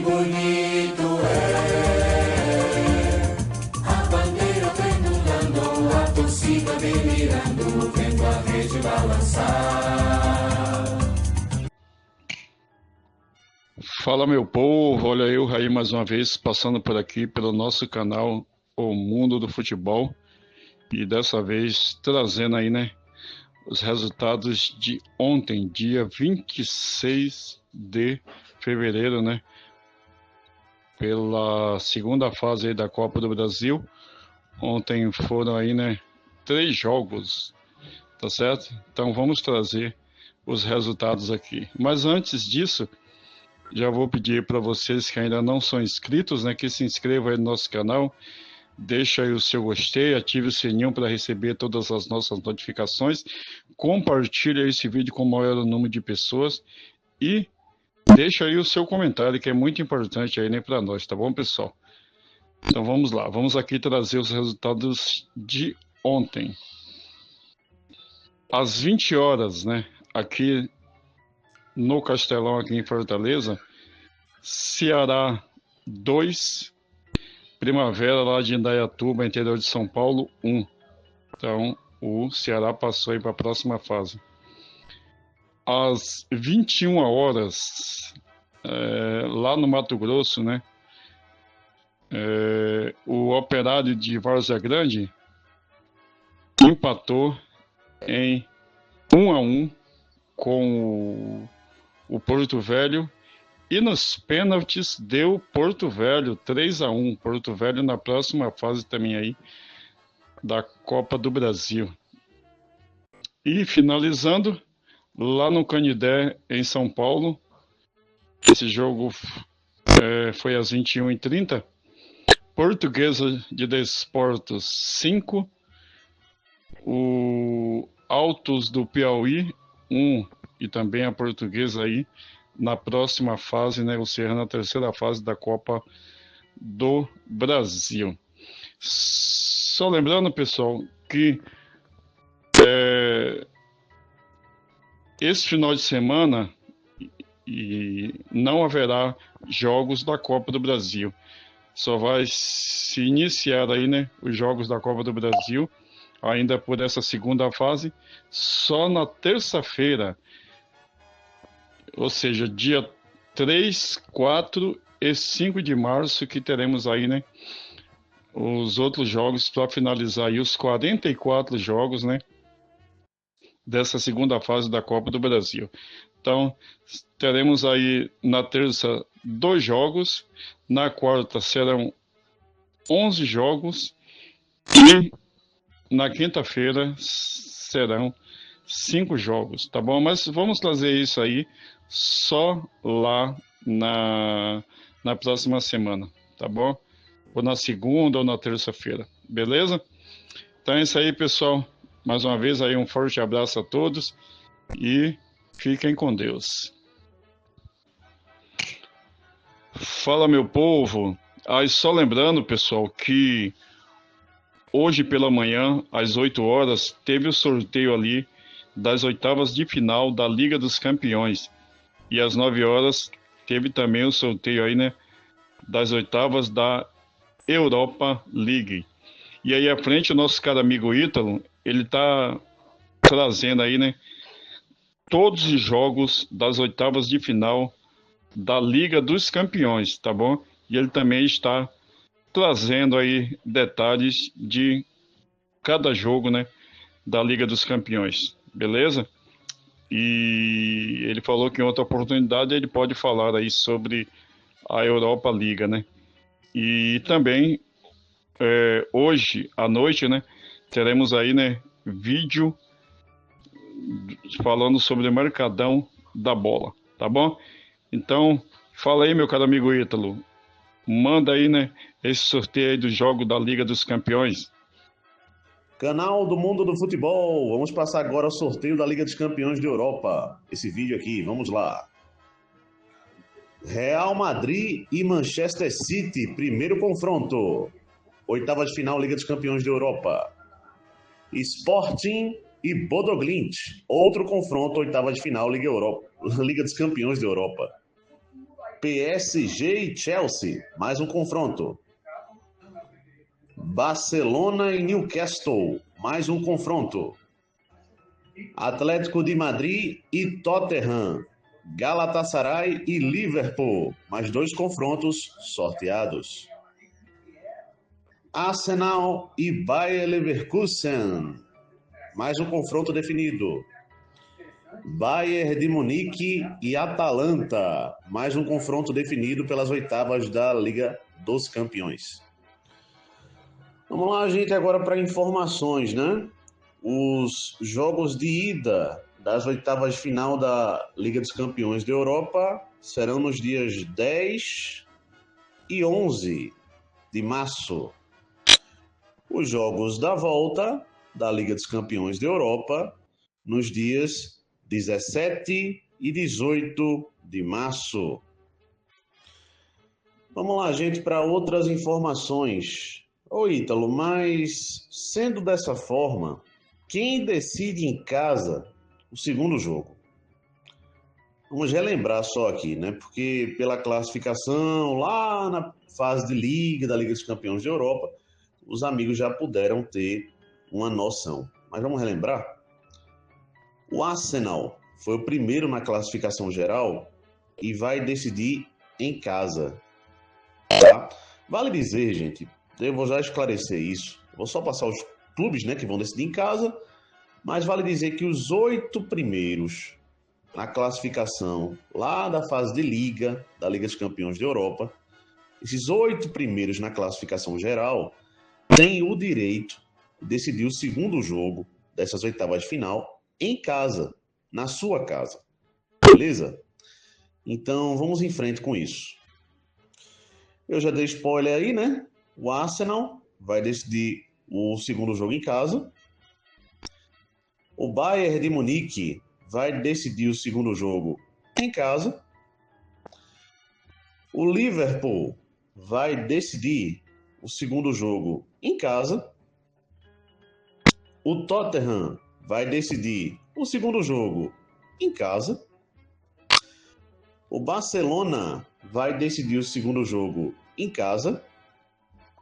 bonito é a bandeira pendulando, a torcida delirando, vendo a rede balançar. Fala, meu povo, olha eu, Raí, mais uma vez passando por aqui pelo nosso canal O Mundo do Futebol, e dessa vez trazendo aí, né, os resultados de ontem, dia 26 de fevereiro, né, pela segunda fase aí da Copa do Brasil. Ontem foram aí, né, 3 jogos, tá certo? Então vamos trazer os resultados aqui. Mas antes disso, já vou pedir para vocês que ainda não são inscritos, né, que se inscrevam aí no nosso canal, deixa aí o seu gostei, ative o sininho para receber todas as nossas notificações, compartilhe esse vídeo com o maior número de pessoas e deixa aí o seu comentário, que é muito importante aí, né, para nós, tá bom, pessoal? Então vamos lá, vamos aqui trazer os resultados de ontem. Às 20 horas, né, aqui no Castelão, aqui em Fortaleza, Ceará 2, Primavera lá de Indaiatuba, interior de São Paulo 1. Então o Ceará passou aí para a próxima fase. Às 21 horas, lá no Mato Grosso, né, o Operário de Várzea Grande empatou em 1-1 com o Porto Velho, e nos pênaltis deu Porto Velho 3-1. Porto Velho na próxima fase também aí da Copa do Brasil. E finalizando, lá no Canidé, em São Paulo, esse jogo foi às 21h30. Portuguesa de Desportos 5, o Altos do Piauí 1, e também a Portuguesa aí na próxima fase, né, ou seja, na terceira fase da Copa do Brasil. Só lembrando, pessoal, que esse final de semana não haverá jogos da Copa do Brasil. Só vai se iniciar aí, né, os jogos da Copa do Brasil, ainda por essa segunda fase, só na terça-feira, ou seja, dia 3, 4 e 5 de março, que teremos aí, né, os outros jogos para finalizar aí os 44 jogos, né, dessa segunda fase da Copa do Brasil. Então, teremos aí na terça 2 jogos, na quarta serão 11 jogos e na quinta-feira serão 5 jogos, tá bom? Mas vamos trazer isso aí só lá na próxima semana, tá bom? Ou na segunda ou na terça-feira, beleza? Então é isso aí, pessoal. Mais uma vez aí um forte abraço a todos e fiquem com Deus. Fala, meu povo. Aí só lembrando, pessoal, que hoje pela manhã, às 8 horas, teve o sorteio ali das oitavas de final da Liga dos Campeões. E às 9 horas teve também o sorteio aí, né, das oitavas da Europa League. E aí à frente o nosso caro amigo Ítalo, ele tá trazendo aí, né, todos os jogos das oitavas de final da Liga dos Campeões, tá bom? E ele também está trazendo aí detalhes de cada jogo, né, da Liga dos Campeões, beleza? E ele falou que em outra oportunidade ele pode falar aí sobre a Europa Liga, né? E também hoje à noite, né, teremos aí, né, vídeo falando sobre o Mercadão da Bola, tá bom? Então, fala aí, meu caro amigo Ítalo, manda aí, né, esse sorteio aí do jogo da Liga dos Campeões. Canal do Mundo do Futebol, vamos passar agora o sorteio da Liga dos Campeões da Europa. Esse vídeo aqui, vamos lá. Real Madrid e Manchester City, primeiro confronto. Oitava de final, Liga dos Campeões da Europa. Sporting e Bodo Glimt, outro confronto, oitava de final, Liga dos Campeões da Europa. PSG e Chelsea, mais um confronto. Barcelona e Newcastle, mais um confronto. Atlético de Madrid e Tottenham, Galatasaray e Liverpool, mais 2 confrontos sorteados. Arsenal e Bayer Leverkusen, mais um confronto definido. Bayern de Munique e Atalanta, mais um confronto definido pelas oitavas da Liga dos Campeões. Vamos lá, gente, agora para informações, né? Os jogos de ida das oitavas de final da Liga dos Campeões da Europa serão nos dias 10 e 11 de março. Os jogos da volta da Liga dos Campeões da Europa nos dias 17 e 18 de março. Vamos lá, gente, para outras informações. Ô Ítalo, mas sendo dessa forma, quem decide em casa o segundo jogo? Vamos relembrar só aqui, né? Porque pela classificação lá na fase de Liga, da Liga dos Campeões da Europa, os amigos já puderam ter uma noção. Mas vamos relembrar? O Arsenal foi o primeiro na classificação geral e vai decidir em casa. Tá? Vale dizer, gente, eu vou já esclarecer isso. Eu vou só passar os clubes, né, que vão decidir em casa, mas vale dizer que os 8 primeiros na classificação lá da fase de Liga, da Liga dos Campeões da Europa, esses 8 primeiros na classificação geral têm o direito de decidir o segundo jogo dessas oitavas de final em casa, na sua casa. Beleza? Então, vamos em frente com isso. Eu já dei spoiler aí, né? O Arsenal vai decidir o segundo jogo em casa. O Bayern de Munique vai decidir o segundo jogo em casa. O Liverpool vai decidir o segundo jogo em casa. O Tottenham vai decidir o segundo jogo em casa. O Barcelona vai decidir o segundo jogo em casa.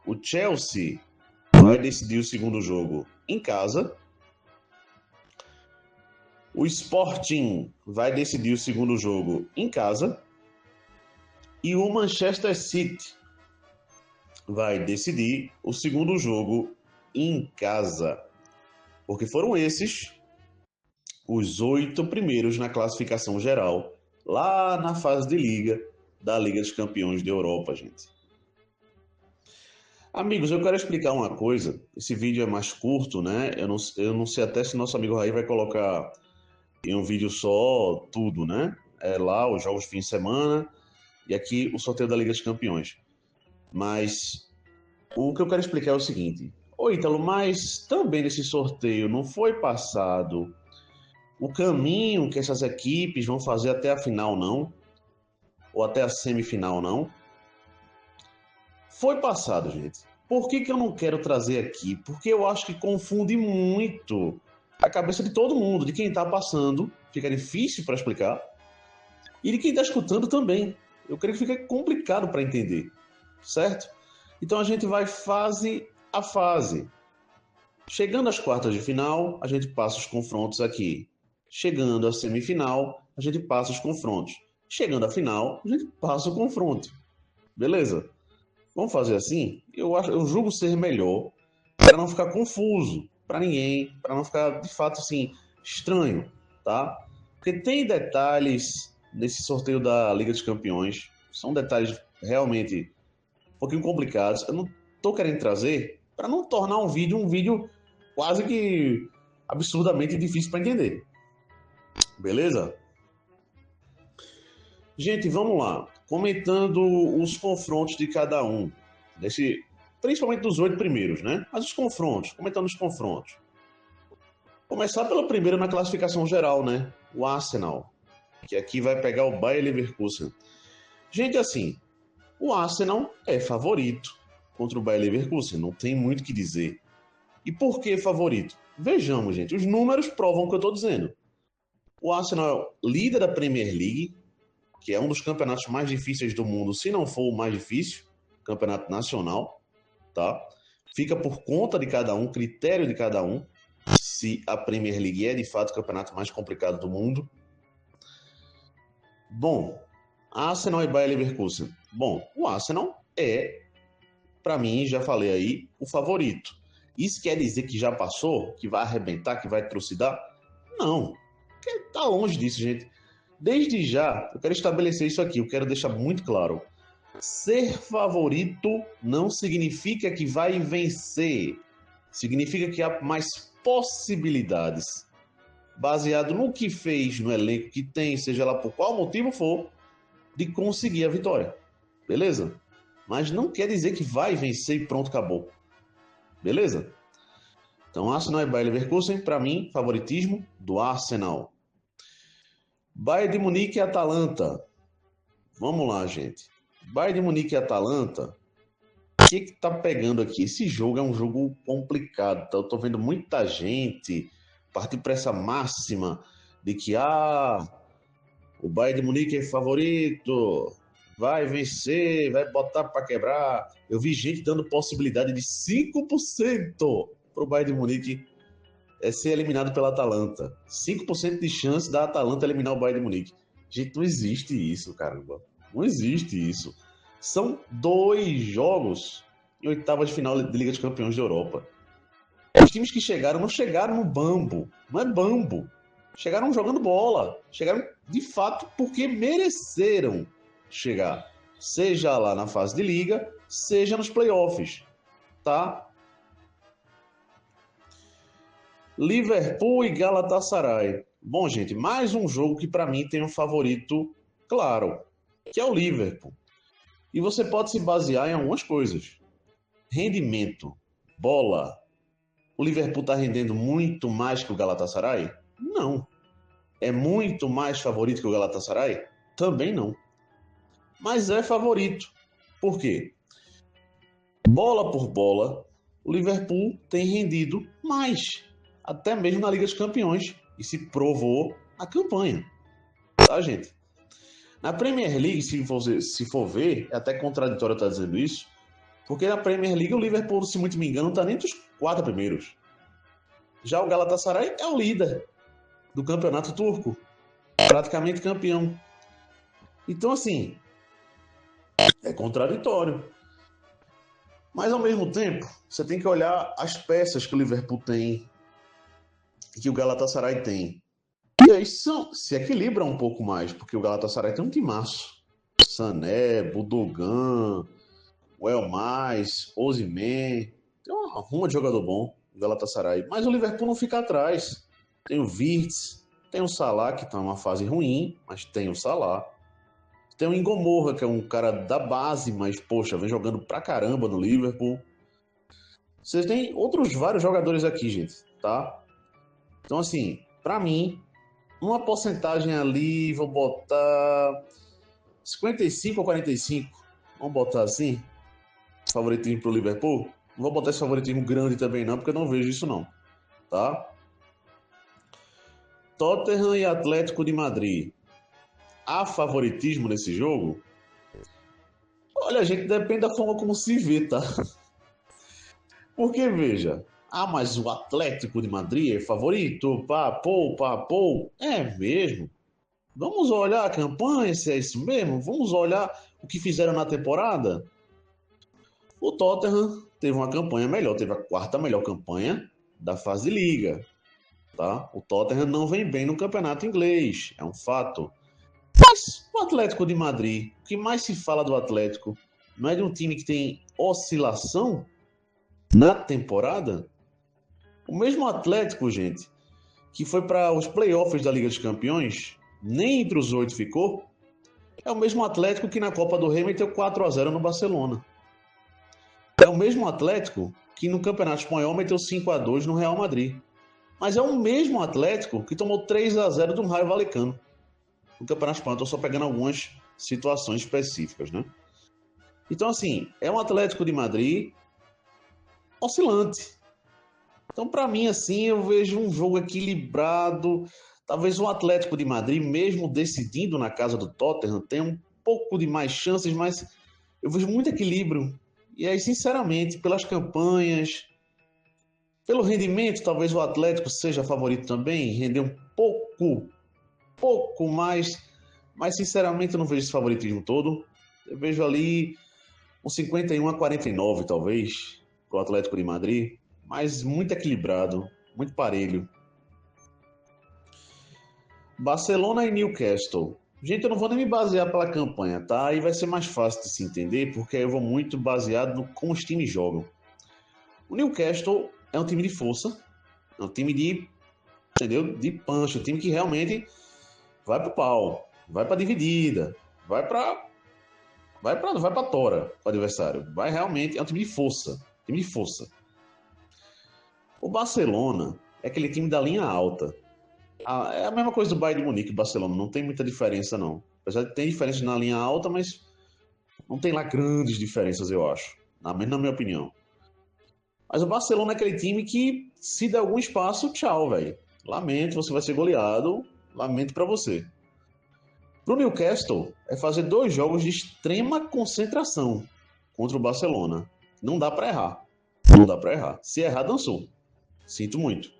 O Chelsea vai decidir o segundo jogo em casa. O Sporting vai decidir o segundo jogo em casa. E o Manchester City vai decidir o segundo jogo em casa. Porque foram esses os 8 primeiros na classificação geral, lá na fase de Liga, da Liga dos Campeões da Europa, gente. Amigos, eu quero explicar uma coisa. Esse vídeo é mais curto, né? Eu não sei até se nosso amigo Raí vai colocar em um vídeo só tudo, né? É lá os jogos de fim de semana e aqui o sorteio da Liga dos Campeões. Mas o que eu quero explicar é o seguinte. Ô Ítalo, mas também nesse sorteio não foi passado o caminho que essas equipes vão fazer até a final, não? Ou até a semifinal, não? Foi passado, gente. Por que eu não quero trazer aqui? Porque eu acho que confunde muito a cabeça de todo mundo, de quem está passando, fica difícil para explicar, e de quem está escutando também. Eu creio que fica complicado para entender, certo? Então a gente vai fase a fase. Chegando às quartas de final, a gente passa os confrontos aqui. Chegando à semifinal, a gente passa os confrontos. Chegando à final, a gente passa o confronto. Beleza? Vamos fazer assim? Eu julgo ser melhor para não ficar confuso para ninguém, para não ficar de fato assim estranho, tá? Porque tem detalhes nesse sorteio da Liga dos Campeões, são detalhes realmente um pouquinho complicados. Eu não tô querendo trazer para não tornar um vídeo quase que absurdamente difícil para entender. Beleza? Gente, vamos lá. Comentando os confrontos de cada um. Principalmente dos 8 primeiros, né? Mas os confrontos. Comentando os confrontos. Começar pelo primeiro na classificação geral, né? O Arsenal. Que aqui vai pegar o Bayer Leverkusen. Gente, assim, o Arsenal é favorito contra o Bayer Leverkusen. Não tem muito o que dizer. E por que favorito? Vejamos, gente. Os números provam o que eu estou dizendo. O Arsenal é líder da Premier League, que é um dos campeonatos mais difíceis do mundo, se não for o mais difícil, campeonato nacional, tá? Fica por conta de cada um, critério de cada um, se a Premier League é de fato o campeonato mais complicado do mundo. Bom, Arsenal e Bayer Leverkusen. Bom, o Arsenal é, para mim, já falei aí, o favorito. Isso quer dizer que já passou, que vai arrebentar, que vai trucidar? Não, tá longe disso, gente. Desde já, eu quero estabelecer isso aqui, eu quero deixar muito claro. Ser favorito não significa que vai vencer. Significa que há mais possibilidades. Baseado no que fez, no elenco que tem, seja lá por qual motivo for, de conseguir a vitória. Beleza? Mas não quer dizer que vai vencer e pronto, acabou. Beleza? Então, Arsenal e Bayer Leverkusen, para mim, favoritismo do Arsenal. Bayern de Munique e Atalanta. Vamos lá, gente. Bayern de Munique e Atalanta. O que tá pegando aqui? Esse jogo é um jogo complicado. Tá? Eu tô vendo muita gente partir para essa máxima de que o Bayern de Munique é favorito, vai vencer, vai botar para quebrar. Eu vi gente dando possibilidade de 5% para o Bayern de Munique ser eliminado pela Atalanta. 5% de chance da Atalanta eliminar o Bayern de Munique. Gente, não existe isso, caramba. Não existe isso. São 2 jogos em oitavas de final de Liga dos Campeões da Europa. Os times que chegaram não chegaram no bambo. Não é bambo. Chegaram jogando bola. Chegaram, de fato, porque mereceram chegar. Seja lá na fase de Liga, seja nos playoffs. Tá? Liverpool e Galatasaray. Bom, gente, mais um jogo que para mim tem um favorito claro, que é o Liverpool. E você pode se basear em algumas coisas. Rendimento, bola. O Liverpool está rendendo muito mais que o Galatasaray? Não. É muito mais favorito que o Galatasaray? Também não. Mas é favorito. Por quê? Bola por bola, o Liverpool tem rendido mais. Até mesmo na Liga dos Campeões. E se provou na campanha. Tá, gente? Na Premier League, se for ver, é até contraditório estar dizendo isso, porque na Premier League o Liverpool, se muito me engano, não está nem entre os 4 primeiros. Já o Galatasaray é o líder do campeonato turco. Praticamente campeão. Então, assim, é contraditório. Mas, ao mesmo tempo, você tem que olhar as peças que o Liverpool tem e que o Galatasaray tem. E aí se equilibra um pouco mais, porque o Galatasaray tem um timaço. Sané, Budogan, o Elmas, Osimhen. Tem uma ruma de jogador bom, o Galatasaray. Mas o Liverpool não fica atrás. Tem o Wirtz, tem o Salah, que está numa fase ruim, mas tem o Salah. Tem o Ngomorra, que é um cara da base, mas, poxa, vem jogando pra caramba no Liverpool. Vocês têm outros vários jogadores aqui, gente, tá? Então, assim, pra mim, uma porcentagem ali, vou botar 55 ou 45. Vamos botar assim, favoritismo pro Liverpool. Não vou botar esse favoritismo grande também não, porque eu não vejo isso não, tá? Tottenham e Atlético de Madrid. Há favoritismo nesse jogo? Olha, gente, depende da forma como se vê, tá? Porque, veja, mas o Atlético de Madrid é favorito? Pô. É mesmo? Vamos olhar a campanha, se é isso mesmo? Vamos olhar o que fizeram na temporada? O Tottenham teve uma campanha melhor, teve a 4ª melhor campanha da fase de Liga. Tá? O Tottenham não vem bem no campeonato inglês, é um fato. Mas o Atlético de Madrid, o que mais se fala do Atlético, não é de um time que tem oscilação na temporada? O mesmo Atlético, gente, que foi para os playoffs da Liga dos Campeões, nem entre os 8 ficou, é o mesmo Atlético que na Copa do Rei meteu 4-0 no Barcelona. É o mesmo Atlético que no Campeonato Espanhol meteu 5-2 no Real Madrid. Mas é o mesmo Atlético que tomou 3-0 do Raio Vallecano no Campeonato Espanhol. Estou só pegando algumas situações específicas, né? Então, assim, é um Atlético de Madrid oscilante. Então, para mim, assim, eu vejo um jogo equilibrado. Talvez o Atlético de Madrid, mesmo decidindo na casa do Tottenham, tenha um pouco de mais chances, mas eu vejo muito equilíbrio. E aí, sinceramente, pelas campanhas, pelo rendimento, talvez o Atlético seja favorito também, render um pouco mais, mas sinceramente eu não vejo esse favoritismo todo. Eu vejo ali um 51-49, talvez, para o Atlético de Madrid, mas muito equilibrado, muito parelho. Barcelona e Newcastle. Gente, eu não vou nem me basear pela campanha, tá? Aí vai ser mais fácil de se entender, porque aí eu vou muito baseado no como os times jogam. O Newcastle é um time de força, é um time de, entendeu? De punch, um time que realmente vai pro pau, vai pra dividida, vai pra tora, o adversário. Vai realmente, é um time de força, time de força. O Barcelona é aquele time da linha alta. É a mesma coisa do Bayern de Munique e Barcelona, não tem muita diferença não. Apesar de ter diferenças na linha alta, mas não tem lá grandes diferenças, eu acho. Menos na minha opinião. Mas o Barcelona é aquele time que, se der algum espaço, tchau, velho. Lamento, você vai ser goleado. Lamento pra você. Pro Newcastle, é fazer 2 jogos de extrema concentração contra o Barcelona. Não dá pra errar. Não dá pra errar. Se errar, dançou. Sinto muito.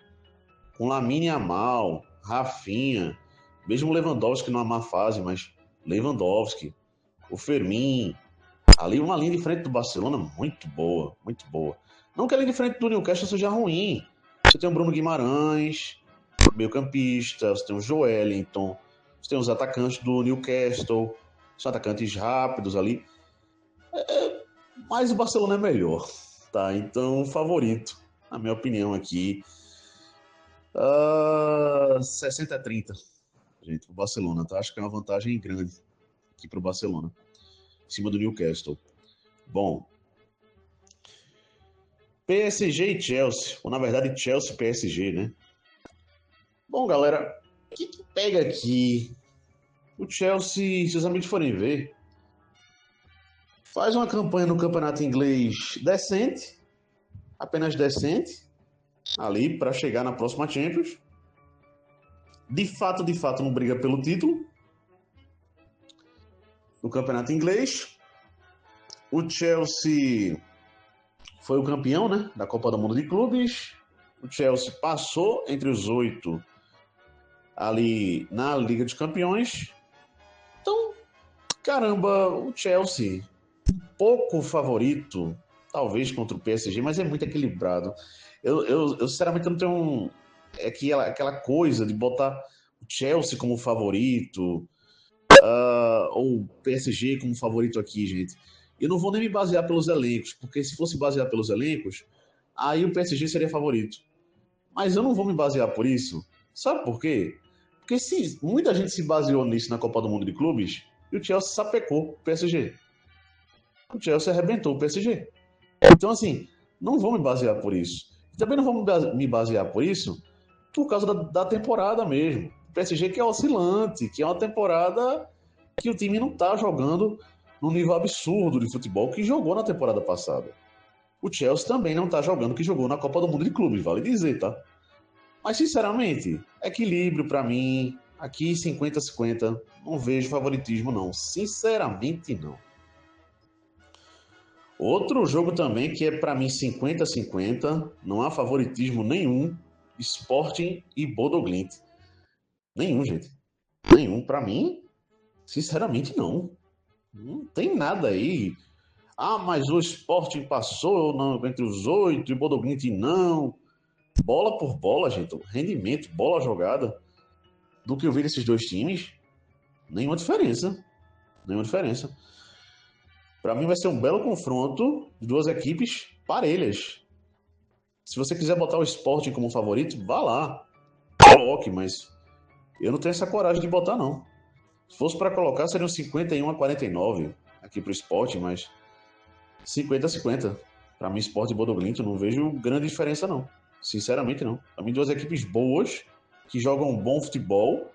Com Lamine Yamal, Rafinha, mesmo Lewandowski numa má fase, mas Lewandowski, o Fermin, ali uma linha de frente do Barcelona muito boa, muito boa. Não que a linha de frente do Newcastle seja ruim. Você tem o Bruno Guimarães, meio campista, você tem o Joelinton, você tem os atacantes do Newcastle, são atacantes rápidos ali. Mas o Barcelona é melhor, tá? Então, favorito, na minha opinião aqui, 60-30, gente, pro Barcelona, tá? Acho que é uma vantagem grande aqui pro Barcelona, em cima do Newcastle. Bom, PSG e Chelsea, ou na verdade Chelsea e PSG, né? Bom, galera, o que pega aqui? O Chelsea, se os amigos forem ver, faz uma campanha no campeonato inglês decente, apenas decente, ali para chegar na próxima Champions. De fato, não briga pelo título no campeonato inglês. O Chelsea foi o campeão, né, da Copa do Mundo de Clubes. O Chelsea passou entre os 8 ali na Liga dos Campeões. Então, caramba, o Chelsea pouco favorito, talvez contra o PSG, mas é muito equilibrado. Eu sinceramente não tenho aquela coisa de botar o Chelsea como favorito, ou o PSG como favorito aqui, gente. Eu não vou nem me basear pelos elencos, porque se fosse basear pelos elencos, aí o PSG seria favorito. Mas eu não vou me basear por isso. Sabe por quê? Porque muita gente se baseou nisso na Copa do Mundo de Clubes, e o Chelsea sapecou o PSG. O Chelsea arrebentou o PSG. Então, assim, não vou me basear por isso. Também não vou me basear por isso por causa da temporada mesmo. O PSG que é oscilante, que é uma temporada que o time não está jogando no nível absurdo de futebol que jogou na temporada passada. O Chelsea também não está jogando o que jogou na Copa do Mundo de Clubes, vale dizer, tá? Mas, sinceramente, equilíbrio para mim, aqui 50-50, não vejo favoritismo não. Sinceramente, não. Outro jogo também que é para mim 50-50, não há favoritismo nenhum, Sporting e Bodo Glimt. Nenhum, gente. Nenhum. Para mim, sinceramente, não. Não tem nada aí. Ah, mas o Sporting passou entre os 8 e o Bodo Glimt não. Bola por bola, gente. Rendimento, bola jogada. Do que eu vi desses 2 times, nenhuma diferença. Nenhuma diferença. Para mim vai ser um belo confronto de 2 equipes parelhas. Se você quiser botar o Sporting como favorito, vá lá. Coloque, mas eu não tenho essa coragem de botar, não. Se fosse para colocar, seriam 51-49 aqui pro Sporting, mas 50-50. Para mim, Sporting e Bodo Glimt, eu não vejo grande diferença, não. Sinceramente, não. Para mim, 2 equipes boas, que jogam um bom futebol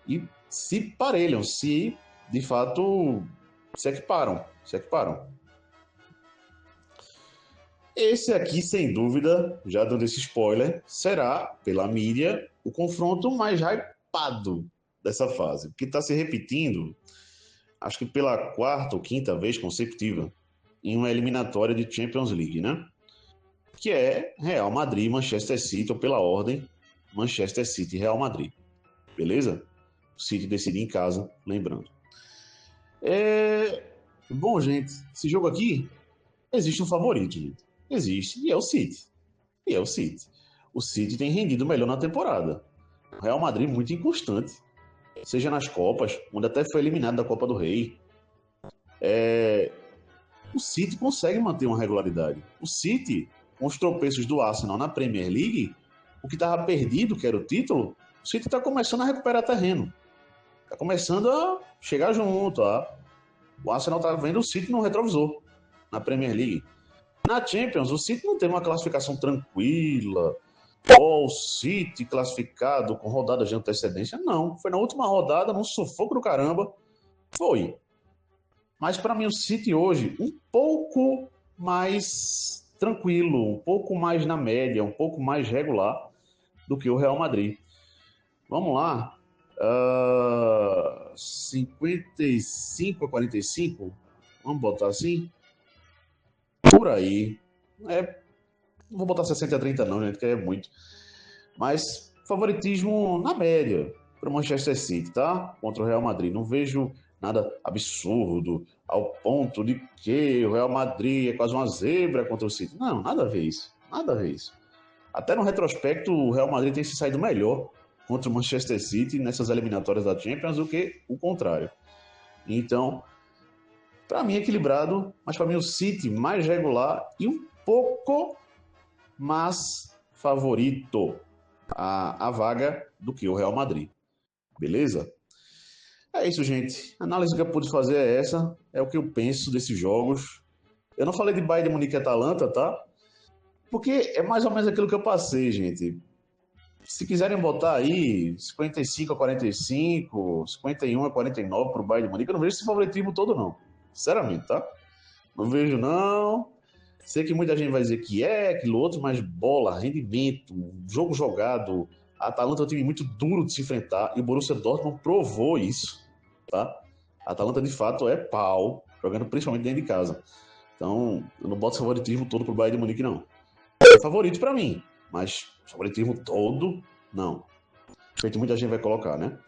e se parelham, se de fato se equiparam. Esse aqui, sem dúvida, já dando esse spoiler, será, pela mídia, o confronto mais chapado dessa fase, porque está se repetindo, acho que pela quarta ou quinta vez consecutiva, em uma eliminatória de Champions League, né? Que é Real Madrid e Manchester City, ou pela ordem, Manchester City e Real Madrid. Beleza? O City decide em casa, lembrando. Bom, gente, esse jogo aqui, existe um favorito, gente. Existe, e é o City. E é o City. O City tem rendido melhor na temporada. O Real Madrid muito inconstante. Seja nas Copas, onde até foi eliminado da Copa do Rei. O City consegue manter uma regularidade. O City, com os tropeços do Arsenal na Premier League, o que estava perdido, que era o título, o City está começando a recuperar terreno. Está começando a chegar junto. O Arsenal está vendo o City no retrovisor, na Premier League. Na Champions, o City não teve uma classificação tranquila. O City classificado com rodadas de antecedência. Não, foi na última rodada, num sufoco do caramba. Foi. Mas para mim o City hoje um pouco mais tranquilo, um pouco mais na média, um pouco mais regular do que o Real Madrid. Vamos lá. 55 a 45, vamos botar assim? Por aí. Não vou botar 60 a 30 não, gente, que é muito. Mas favoritismo na média para o Manchester City, tá? Contra o Real Madrid. Não vejo nada absurdo ao ponto de que o Real Madrid é quase uma zebra contra o City. Não, nada a ver isso. Nada a ver isso. Até no retrospecto, o Real Madrid tem se saído melhor contra o Manchester City nessas eliminatórias da Champions do que o contrário. Então, para mim é equilibrado, mas para mim o City mais regular e um pouco mais favorito a vaga do que o Real Madrid. Beleza? É isso, gente. A análise que eu pude fazer é essa. É o que eu penso desses jogos. Eu não falei de Bayern de Munique e Atalanta, tá? Porque é mais ou menos aquilo que eu passei, gente. Se quiserem botar aí 55 a 45, 51 a 49 pro Bayern de Munique, eu não vejo esse favoritismo todo, não. Sinceramente, tá? Não vejo, não. Sei que muita gente vai dizer que é, aquilo outro, mas bola, rendimento, jogo jogado. A Atalanta é um time muito duro de se enfrentar e o Borussia Dortmund provou isso, tá? A Atalanta, de fato, é pau, jogando principalmente dentro de casa. Então, eu não boto favoritismo todo pro Bayern de Munique, não. É favorito pra mim, mas favoritismo todo, não. Feito muita gente vai colocar, né?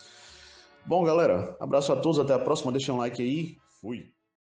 Bom, galera, abraço a todos, até a próxima. Deixa um like aí. Fui.